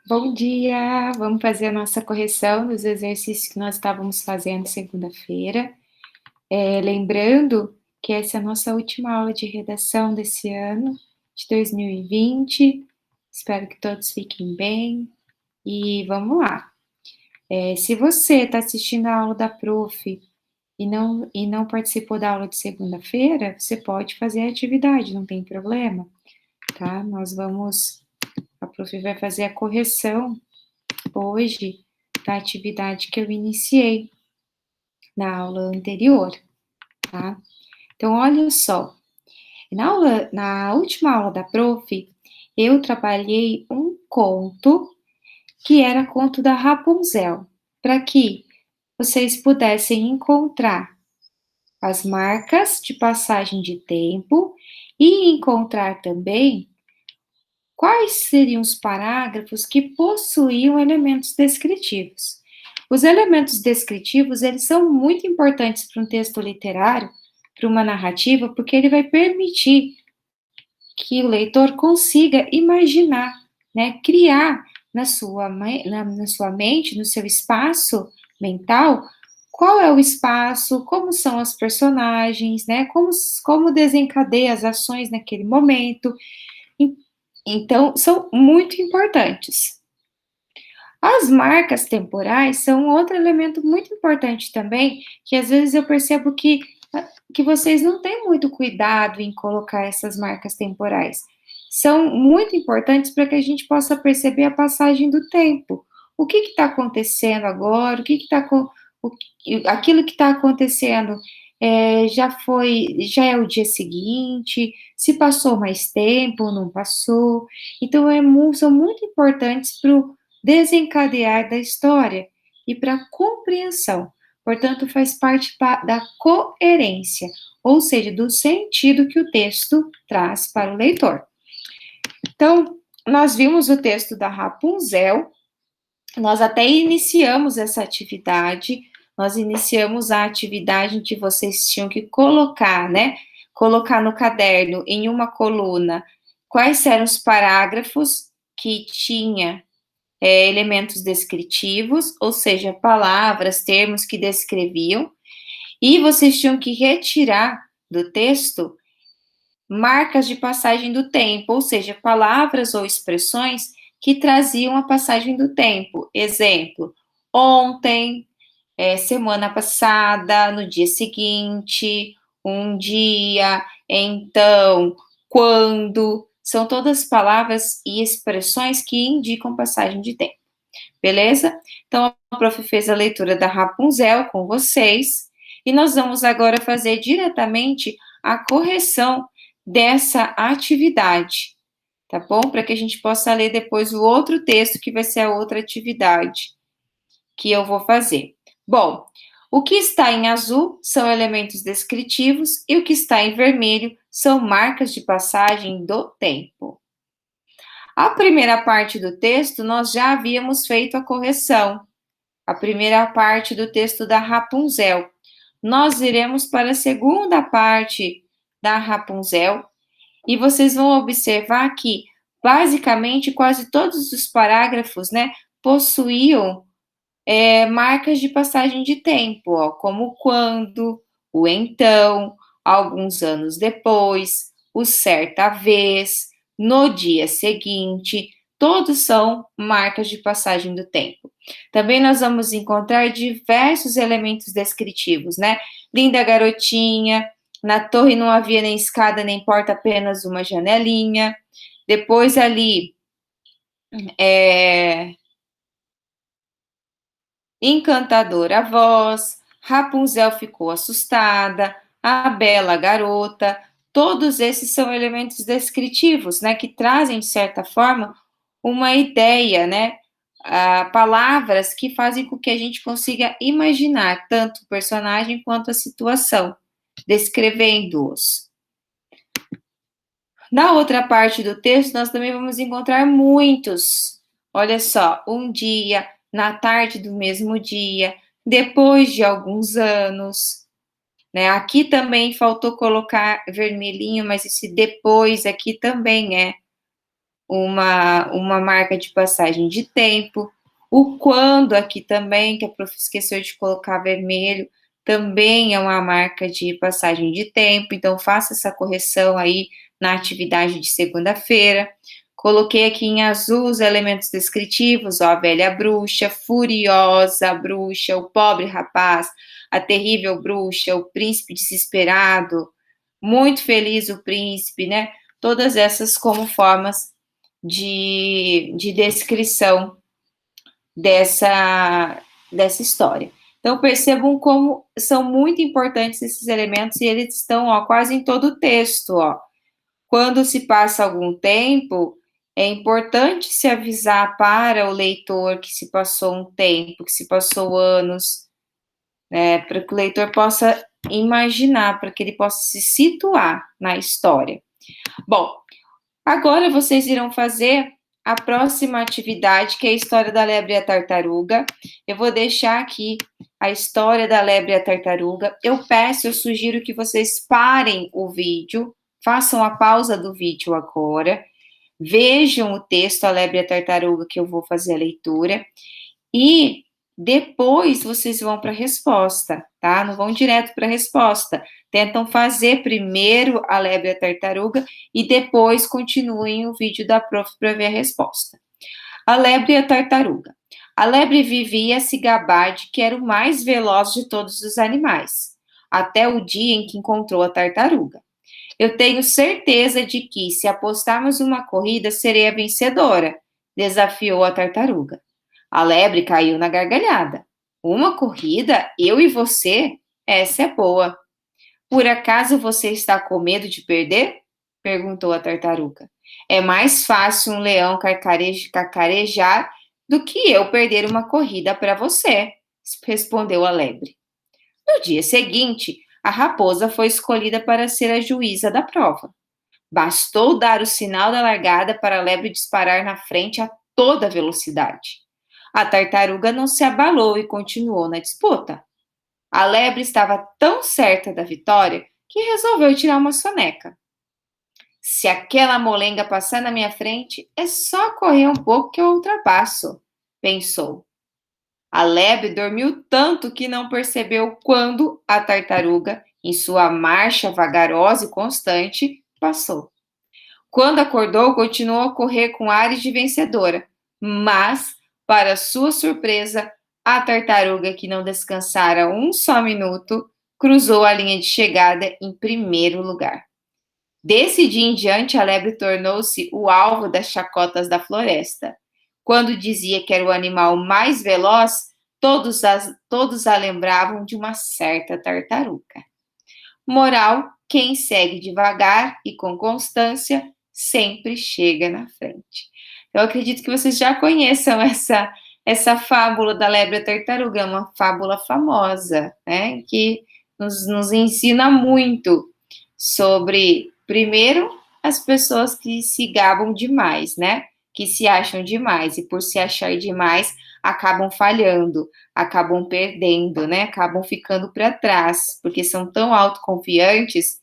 Bom dia! Vamos fazer a nossa correção dos exercícios que nós estávamos fazendo segunda-feira. Lembrando que essa é a nossa última aula de redação desse ano, de 2020. Espero que todos fiquem bem. E vamos lá. Se você está assistindo a aula da prof e não participou da aula de segunda-feira, você pode fazer a atividade, não tem problema, tá? A prof vai fazer a correção hoje da atividade que eu iniciei na aula anterior, tá? Então, olha só, na última aula da prof, eu trabalhei um conto que era conto da Rapunzel, para que vocês pudessem encontrar as marcas de passagem de tempo e encontrar também quais seriam os parágrafos que possuíam elementos descritivos. Os elementos descritivos, eles são muito importantes para um texto literário, para uma narrativa, porque ele vai permitir que o leitor consiga imaginar, né, criar na sua mente, no seu espaço mental, qual é o espaço, como são as personagens, né, como desencadeia as ações naquele momento. Então, são muito importantes. As marcas temporais são outro elemento muito importante também, que às vezes eu percebo que vocês não têm muito cuidado em colocar essas marcas temporais. São muito importantes para que a gente possa perceber a passagem do tempo. O que está acontecendo agora? Aquilo que está acontecendo já é o dia seguinte? Se passou mais tempo ou não passou? Então, são muito importantes para o desencadear da história e para a compreensão. Portanto, faz parte da coerência, ou seja, do sentido que o texto traz para o leitor. Então, nós vimos o texto da Rapunzel, nós até iniciamos essa atividade, nós iniciamos a atividade em que vocês tinham que colocar, né? Colocar no caderno, em uma coluna, quais eram os parágrafos que tinha elementos descritivos, ou seja, palavras, termos que descreviam, e vocês tinham que retirar do texto marcas de passagem do tempo, ou seja, palavras ou expressões que traziam a passagem do tempo. Exemplo, ontem, semana passada, no dia seguinte, um dia, então, quando. São todas palavras e expressões que indicam passagem de tempo. Beleza? Então, a prof fez a leitura da Rapunzel com vocês, e nós vamos agora fazer diretamente a correção dessa atividade, tá bom? Para que a gente possa ler depois o outro texto, que vai ser a outra atividade que eu vou fazer. Bom, o que está em azul são elementos descritivos e o que está em vermelho são marcas de passagem do tempo. A primeira parte do texto, nós já havíamos feito a correção. A primeira parte do texto da Rapunzel. Nós iremos para a segunda parte da Rapunzel e vocês vão observar que, basicamente, quase todos os parágrafos, né, possuíam marcas de passagem de tempo, ó, como o quando, o então, alguns anos depois, o certa vez, no dia seguinte, todos são marcas de passagem do tempo. Também nós vamos encontrar diversos elementos descritivos, né? Linda garotinha, na torre não havia nem escada nem porta, apenas uma janelinha. Depois ali, encantadora voz, Rapunzel ficou assustada, a bela garota, todos esses são elementos descritivos, né, que trazem, de certa forma, uma ideia, né, palavras que fazem com que a gente consiga imaginar tanto o personagem quanto a situação, descrevendo-os. Na outra parte do texto, nós também vamos encontrar muitos. Olha só, um dia, na tarde do mesmo dia, depois de alguns anos, né? Aqui também faltou colocar vermelhinho, mas esse depois aqui também é uma marca de passagem de tempo. O quando aqui também, que a prof esqueceu de colocar vermelho, também é uma marca de passagem de tempo, então faça essa correção aí na atividade de segunda-feira. Coloquei aqui em azul os elementos descritivos, ó, a velha bruxa, furiosa bruxa, o pobre rapaz, a terrível bruxa, o príncipe desesperado, muito feliz o príncipe, né? Todas essas como formas de descrição dessa história. Então, percebam como são muito importantes esses elementos e eles estão, ó, quase em todo o texto, ó. Quando se passa algum tempo, é importante se avisar para o leitor que se passou um tempo, que se passou anos, né, para que o leitor possa imaginar, para que ele possa se situar na história. Bom, agora vocês irão fazer a próxima atividade, que é a história da lebre e a tartaruga. Eu vou deixar aqui a história da lebre e a tartaruga. Eu sugiro que vocês parem o vídeo, façam a pausa do vídeo agora, vejam o texto A Lebre e a Tartaruga, que eu vou fazer a leitura, e depois vocês vão para a resposta, tá? Não vão direto para a resposta. Tentam fazer primeiro a lebre e a tartaruga e depois continuem o vídeo da prof para ver a resposta. A lebre e a tartaruga. A lebre vivia a se gabar de que era o mais veloz de todos os animais, até o dia em que encontrou a tartaruga. Eu tenho certeza de que, se apostarmos uma corrida, serei a vencedora, desafiou a tartaruga. A lebre caiu na gargalhada. Uma corrida? Eu e você? Essa é boa. Por acaso você está com medo de perder? Perguntou a tartaruga. É mais fácil um leão cacarejar do que eu perder uma corrida para você, respondeu a lebre. No dia seguinte, a raposa foi escolhida para ser a juíza da prova. Bastou dar o sinal da largada para a lebre disparar na frente a toda velocidade. A tartaruga não se abalou e continuou na disputa. A lebre estava tão certa da vitória que resolveu tirar uma soneca. Se aquela molenga passar na minha frente, é só correr um pouco que eu ultrapasso, pensou. A lebre dormiu tanto que não percebeu quando a tartaruga, em sua marcha vagarosa e constante, passou. Quando acordou, continuou a correr com ares de vencedora, mas, para sua surpresa, a tartaruga, que não descansara um só minuto, cruzou a linha de chegada em primeiro lugar. Desse dia em diante, a lebre tornou-se o alvo das chacotas da floresta. Quando dizia que era o animal mais veloz, todos a lembravam de uma certa tartaruga. Moral: quem segue devagar e com constância sempre chega na frente. Eu acredito que vocês já conheçam essa fábula da lebre e a tartaruga, é uma fábula famosa, né, que nos ensina muito sobre, primeiro, as pessoas que se gabam demais, né, que se acham demais, e por se achar demais, acabam falhando, acabam perdendo, né, acabam ficando para trás, porque são tão autoconfiantes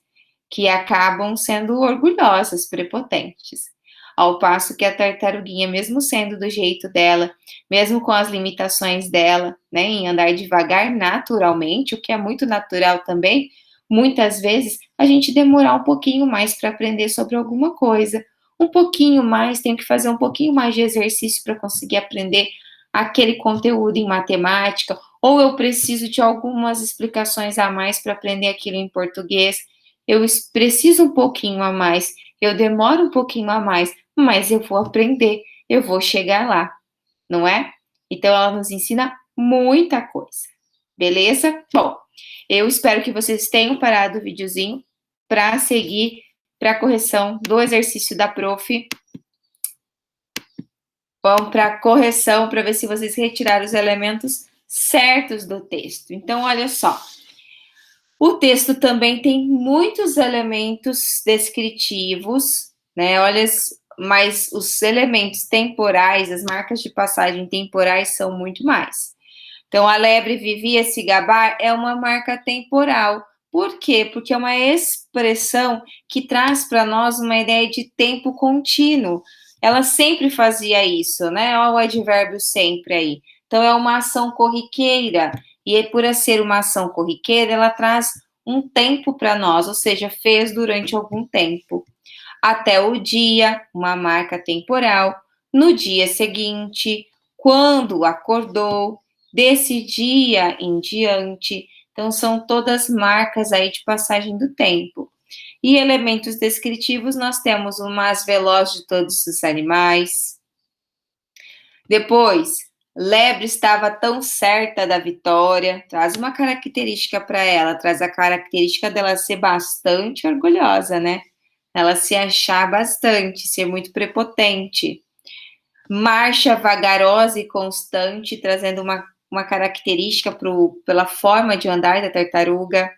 que acabam sendo orgulhosas, prepotentes. Ao passo que a tartaruguinha, mesmo sendo do jeito dela, mesmo com as limitações dela, né, em andar devagar naturalmente, o que é muito natural também, muitas vezes a gente demorar um pouquinho mais para aprender sobre alguma coisa, um pouquinho mais, tenho que fazer um pouquinho mais de exercício para conseguir aprender aquele conteúdo em matemática, ou eu preciso de algumas explicações a mais para aprender aquilo em português, eu preciso um pouquinho a mais, eu demoro um pouquinho a mais, mas eu vou aprender, eu vou chegar lá, não é? Então, ela nos ensina muita coisa, beleza? Bom, eu espero que vocês tenham parado o videozinho para seguir para a correção do exercício da prof. Vamos para a correção para ver se vocês retiraram os elementos certos do texto. Então, olha só. O texto também tem muitos elementos descritivos, né? Olha, mas os elementos temporais, as marcas de passagem temporais são muito mais. Então, a lebre vivia se gabar é uma marca temporal. Por quê? Porque é uma expressão que traz para nós uma ideia de tempo contínuo. ela sempre fazia isso, né? Olha o advérbio sempre aí. Então, é uma ação corriqueira. E aí, por ser uma ação corriqueira, ela traz um tempo para nós, ou seja, fez durante algum tempo. Até o dia, uma marca temporal. No dia seguinte, quando acordou, desse dia em diante. Então, são todas marcas aí de passagem do tempo. E elementos descritivos, nós temos o mais veloz de todos os animais. Depois, lebre estava tão certa da vitória. Traz uma característica para ela, traz a característica dela ser bastante orgulhosa, né? Ela se achar bastante, ser muito prepotente. Marcha vagarosa e constante, trazendo uma característica pela forma de andar da tartaruga.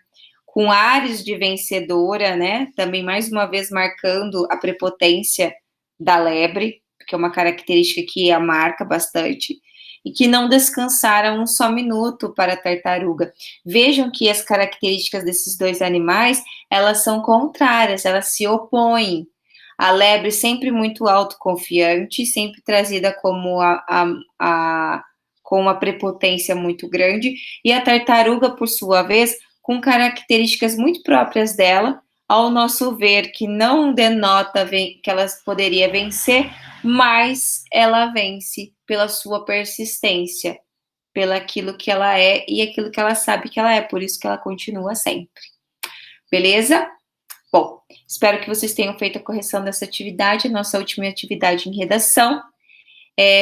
Com ares de vencedora, né? Também mais uma vez marcando a prepotência da lebre, que é uma característica que a marca bastante, e que não descansaram um só minuto para a tartaruga. Vejam que as características desses dois animais, elas são contrárias, elas se opõem. A lebre sempre muito autoconfiante, sempre trazida como com uma prepotência muito grande, e a tartaruga, por sua vez, com características muito próprias dela, ao nosso ver, que não denota que ela poderia vencer, mas ela vence pela sua persistência, pelo aquilo que ela é e aquilo que ela sabe que ela é, por isso que ela continua sempre. Beleza? Bom, espero que vocês tenham feito a correção dessa atividade, nossa última atividade em redação.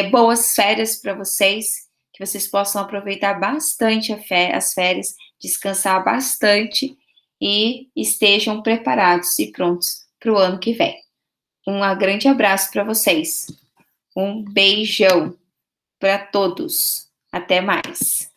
Boas férias para vocês, que vocês possam aproveitar bastante as férias, descansar bastante e estejam preparados e prontos para o ano que vem. Um grande abraço para vocês. Um beijão para todos. Até mais.